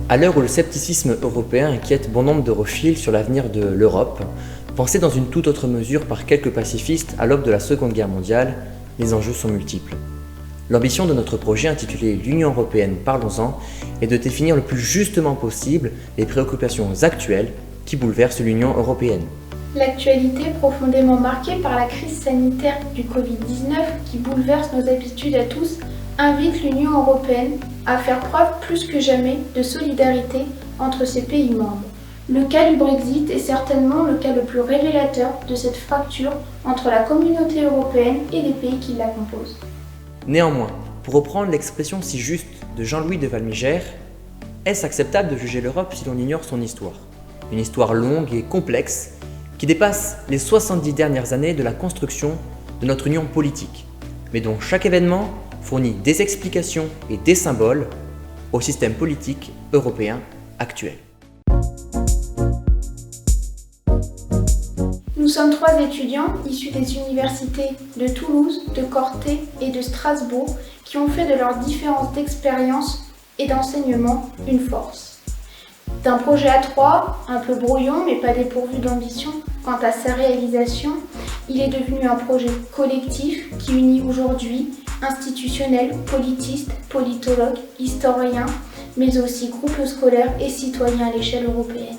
À l'heure où le scepticisme européen inquiète bon nombre d'europhiles sur l'avenir de l'Europe, pensé dans une toute autre mesure par quelques pacifistes à l'aube de la Seconde Guerre mondiale, les enjeux sont multiples. L'ambition de notre projet intitulé L'Union européenne, parlons-en, est de définir le plus justement possible les préoccupations actuelles qui bouleversent l'Union européenne. L'actualité profondément marquée par la crise sanitaire du Covid-19 qui bouleverse nos habitudes à tous invite l'Union européenne à faire preuve plus que jamais de solidarité entre ses pays membres. Le cas du Brexit est certainement le cas le plus révélateur de cette fracture entre la communauté européenne et les pays qui la composent. Néanmoins, pour reprendre l'expression si juste de Jean-Louis de Valmigère, est-ce acceptable de juger l'Europe si l'on ignore son histoire ? Une histoire longue et complexe qui dépasse les 70 dernières années de la construction de notre union politique, mais dont chaque événement fournit des explications et des symboles au système politique européen actuel. Nous sommes 3 étudiants issus des universités de Toulouse, de Corté et de Strasbourg qui ont fait de leurs différences d'expérience et d'enseignement une force. D'un projet à 3, un peu brouillon mais pas dépourvu d'ambition quant à sa réalisation, il est devenu un projet collectif qui unit aujourd'hui institutionnels, politistes, politologues, historiens, mais aussi groupes scolaires et citoyens à l'échelle européenne.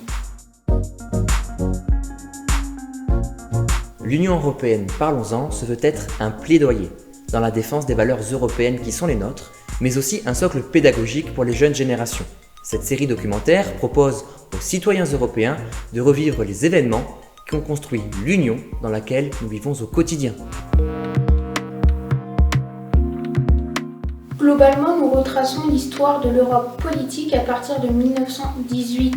L'Union européenne, parlons-en, se veut être un plaidoyer dans la défense des valeurs européennes qui sont les nôtres, mais aussi un socle pédagogique pour les jeunes générations. Cette série documentaire propose aux citoyens européens de revivre les événements qui ont construit l'Union dans laquelle nous vivons au quotidien. Globalement, nous retraçons l'histoire de l'Europe politique à partir de 1918,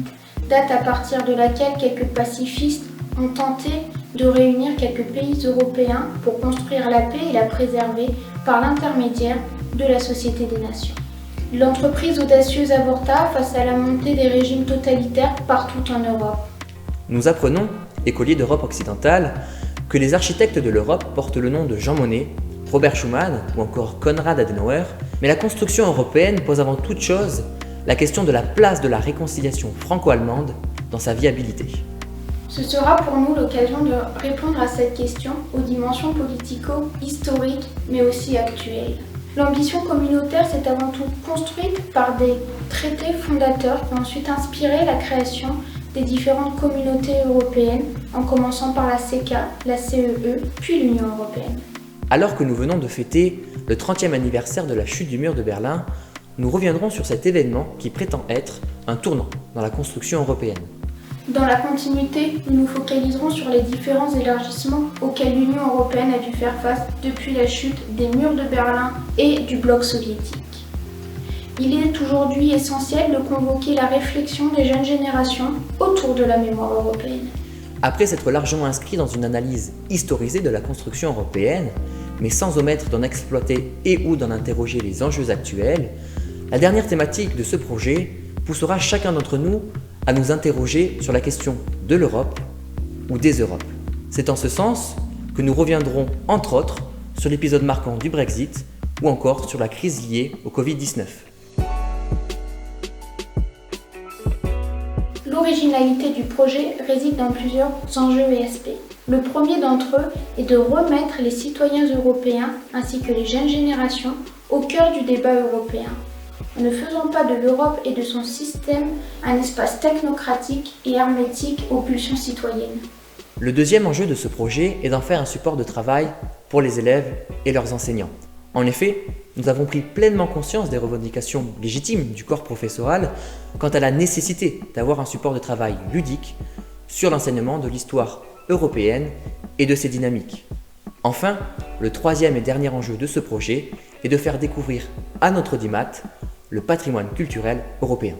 date à partir de laquelle quelques pacifistes ont tenté de réunir quelques pays européens pour construire la paix et la préserver par l'intermédiaire de la Société des Nations. L'entreprise audacieuse avorta face à la montée des régimes totalitaires partout en Europe. Nous apprenons, écoliers d'Europe occidentale, que les architectes de l'Europe portent le nom de Jean Monnet, Robert Schuman ou encore Konrad Adenauer, mais la construction européenne pose avant toute chose la question de la place de la réconciliation franco-allemande dans sa viabilité. Ce sera pour nous l'occasion de répondre à cette question aux dimensions politico-historiques mais aussi actuelles. L'ambition communautaire s'est avant tout construite par des traités fondateurs qui ont ensuite inspiré la création des différentes communautés européennes, en commençant par la CECA, la CEE, puis l'Union européenne. Alors que nous venons de fêter le 30e anniversaire de la chute du mur de Berlin, nous reviendrons sur cet événement qui prétend être un tournant dans la construction européenne. Dans la continuité, nous nous focaliserons sur les différents élargissements auxquels l'Union européenne a dû faire face depuis la chute des murs de Berlin et du bloc soviétique. Il est aujourd'hui essentiel de convoquer la réflexion des jeunes générations autour de la mémoire européenne. Après s'être largement inscrit dans une analyse historisée de la construction européenne, mais sans omettre d'en exploiter et ou d'en interroger les enjeux actuels, la dernière thématique de ce projet poussera chacun d'entre nous à nous interroger sur la question de l'Europe ou des Europes. C'est en ce sens que nous reviendrons, entre autres, sur l'épisode marquant du Brexit ou encore sur la crise liée au Covid-19. L'originalité du projet réside dans plusieurs enjeux et aspects. Le premier d'entre eux est de remettre les citoyens européens ainsi que les jeunes générations au cœur du débat européen, en ne faisant pas de l'Europe et de son système un espace technocratique et hermétique aux pulsions citoyennes. Le deuxième enjeu de ce projet est d'en faire un support de travail pour les élèves et leurs enseignants. En effet, nous avons pris pleinement conscience des revendications légitimes du corps professoral quant à la nécessité d'avoir un support de travail ludique sur l'enseignement de l'histoire européenne et de ses dynamiques. Enfin, le troisième et dernier enjeu de ce projet est de faire découvrir à notre audimat le patrimoine culturel européen.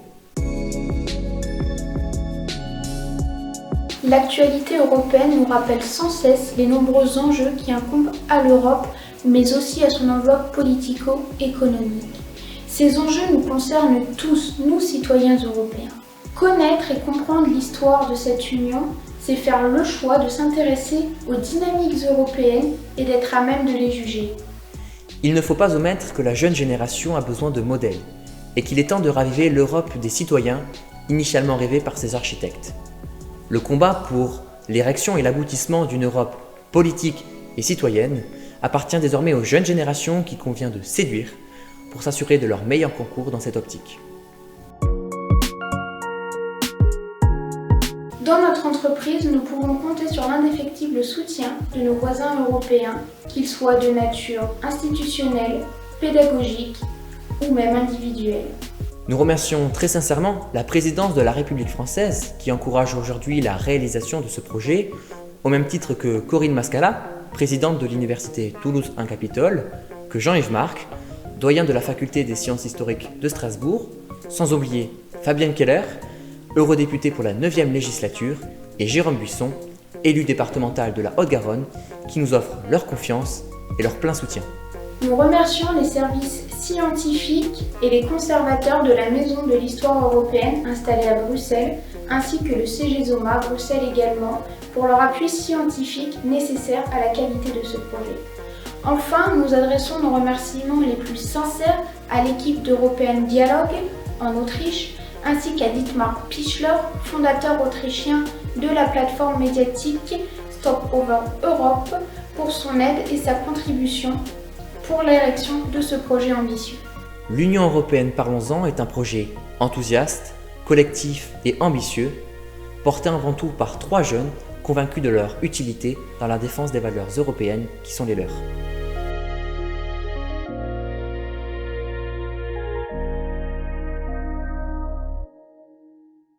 L'actualité européenne nous rappelle sans cesse les nombreux enjeux qui incombent à l'Europe, mais aussi à son enveloppe politico-économique. Ces enjeux nous concernent tous, nous citoyens européens. Connaître et comprendre l'histoire de cette union, c'est faire le choix de s'intéresser aux dynamiques européennes et d'être à même de les juger. Il ne faut pas omettre que la jeune génération a besoin de modèles, et qu'il est temps de raviver l'Europe des citoyens, initialement rêvée par ses architectes. Le combat pour l'érection et l'aboutissement d'une Europe politique et citoyenne appartient désormais aux jeunes générations qu'il convient de séduire pour s'assurer de leur meilleur concours dans cette optique. Dans notre entreprise, nous pouvons compter sur l'indéfectible soutien de nos voisins européens, qu'ils soient de nature institutionnelle, pédagogique ou même individuelle. Nous remercions très sincèrement la présidence de la République française qui encourage aujourd'hui la réalisation de ce projet, au même titre que Corinne Mascala, présidente de l'Université Toulouse 1 Capitole, que Jean-Yves Marc, doyen de la Faculté des sciences historiques de Strasbourg, sans oublier Fabienne Keller, eurodéputé pour la 9e législature, et Jérôme Buisson, élu départemental de la Haute-Garonne, qui nous offrent leur confiance et leur plein soutien. Nous remercions les services scientifiques et les conservateurs de la Maison de l'Histoire européenne installée à Bruxelles, ainsi que le CGZOMA Bruxelles également, pour leur appui scientifique nécessaire à la qualité de ce projet. Enfin, nous adressons nos remerciements les plus sincères à l'équipe d'European Dialogue en Autriche, ainsi qu'à Dietmar Pichler, fondateur autrichien de la plateforme médiatique Stop Over Europe, pour son aide et sa contribution pour l'érection de ce projet ambitieux. L'Union européenne Parlons-en est un projet enthousiaste, collectif et ambitieux, porté avant tout par 3 jeunes convaincus de leur utilité dans la défense des valeurs européennes qui sont les leurs.